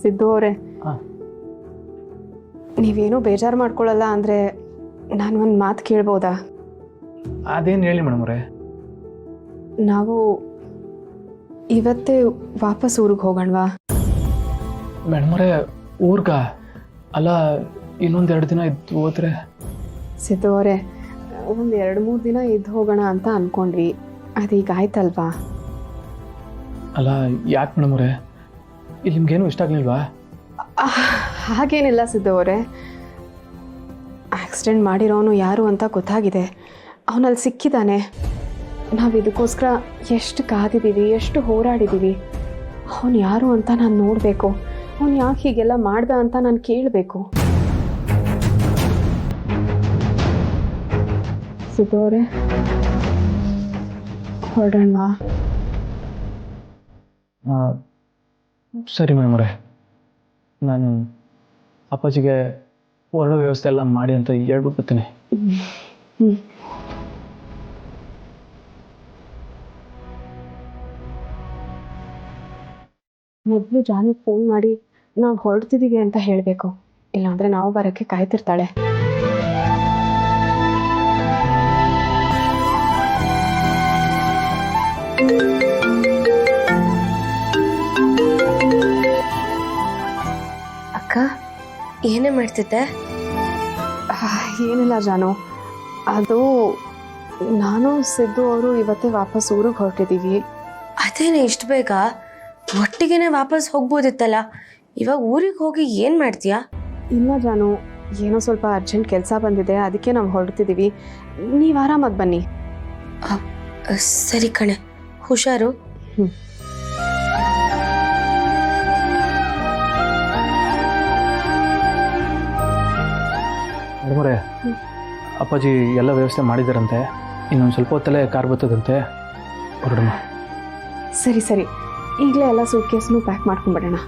ಸಿದ್ದು ಅವರೇ, ನೀವೇನೂ ಬೇಜಾರು ಮಾಡ್ಕೊಳ್ಳಲ್ಲ ಅಂದರೆ ನಾನು ಒಂದು ಮಾತು ಕೇಳ್ಬೋದಾ? ಅದೇನು ಹೇಳಿ ಮೇಡಮ್ ಅವರೇ. ನಾವು ಇವತ್ತೇ ವಾಪಸ್ ಊರಿಗೆ ಹೋಗೋಣವಾ? ಮೇಡಮ್ ಅವರೇ, ಊರ್ಗ ಅಲ್ಲ, ಇನ್ನೊಂದು 2 ದಿನ ಇದ್ದು ಹೋದ್ರೆ? ಸಿದ್ದು ಅವರೇ, ಒಂದು 2-3 ದಿನ ಇದ್ದು ಹೋಗೋಣ ಅಂತ ಅಂದ್ಕೊಂಡ್ವಿ, ಅದೀಗ ಆಯ್ತಲ್ವಾ? ಅಲ್ಲ ಯಾಕೆ ಮೇಡಮ್ ಅವರೇ, ಇಲ್ಲಿ ನಿಮ್ಗೇನು ಇಷ್ಟ ಆಗಲಿಲ್ವಾ? ಹಾಗೇನಿಲ್ಲ ಸಿದ್ದು ಅವರೇ, ಆಕ್ಸಿಡೆಂಟ್ ಮಾಡಿರೋನು ಯಾರು ಅಂತ ಗೊತ್ತಾಗಿದೆ, ಅವನಲ್ಲಿ ಸಿಕ್ಕಿದ್ದಾನೆ. ನಾವು ಇದಕ್ಕೋಸ್ಕರ ಎಷ್ಟು ಕಾದಿದ್ದೀವಿ, ಎಷ್ಟು ಹೋರಾಡಿದ್ದೀವಿ. ಅವನು ಯಾರು ಅಂತ ನಾನು ನೋಡಬೇಕು, ಅವನು ಯಾಕೆ ಹೀಗೆಲ್ಲ ಮಾಡ್ದ ಅಂತ ನಾನು ಕೇಳಬೇಕು. ಸಿದ್ದು ಅವರೇ, ಹೊರಡೋಣವಾ? ಸರಿ ಮೇಡಮ್ ಅವರೇ, ನಾನು ಅಪ್ಪಾಜಿಗೆ ಹೊರಡೋ ವ್ಯವಸ್ಥೆ ಎಲ್ಲ ಮಾಡಿ ಅಂತ ಹೇಳ್ಬಿಟ್ಟು ಬರ್ತೀನಿ. ಮೊದಲು ಜಾನಿಗೆ ಫೋನ್ ಮಾಡಿ ನಾವು ಹೊರಡ್ತಿದ್ದೀವಿ ಅಂತ ಹೇಳಬೇಕು, ಇಲ್ಲಾಂದರೆ ನಾವು ಬರೋಕ್ಕೆ ಕಾಯ್ತಿರ್ತಾಳೆ. ಅಕ್ಕ, ಏನೇ ಮಾಡ್ತಿದ್ದೆ? ಏನಿಲ್ಲ ಜಾನು, ಅದು ನಾನು ಸಿದ್ದು ಅವರು ಇವತ್ತೇ ವಾಪಸ್ ಊರಿಗೆ ಹೊರಟಿದ್ದೀವಿ. ಅದೇನೇ ಇಷ್ಟು ಬೇಗ? ಒಟ್ಟಿಗೆನೆ ವಾಪಸ್ ಹೋಗ್ಬೋದಿತ್ತಲ್ಲ, ಇವಾಗ ಊರಿಗೆ ಹೋಗಿ ಏನು ಮಾಡ್ತೀಯಾ? ಇಲ್ಲ ಜಾನು, ಏನೋ ಸ್ವಲ್ಪ ಅರ್ಜೆಂಟ್ ಕೆಲಸ ಬಂದಿದೆ, ಅದಕ್ಕೆ ನಾವು ಹೊರಡ್ತಿದ್ದೀವಿ. ನೀವು ಆರಾಮಾಗಿ ಬನ್ನಿ. ಸರಿ ಕಣೆ, ಹುಷಾರು. ಮೇಡಮ್ ಅವರೇ, ಅಪ್ಪಾಜಿ ಎಲ್ಲ ವ್ಯವಸ್ಥೆ ಮಾಡಿದಾರಂತೆ, ಇನ್ನೊಂದು ಸ್ವಲ್ಪ ಹೊತ್ತಲ್ಲೇ ಕಾರ್ ಬರ್ತದಂತೆ, ಹೊರಡಮ್ಮ. ಸರಿ ಸರಿ, ಈಗಲೇ ಎಲ್ಲ ಸೂಟ್ ಕೇಸ್ನು ಪ್ಯಾಕ್ ಮಾಡ್ಕೊಂಡ್ಬಿಡೋಣ.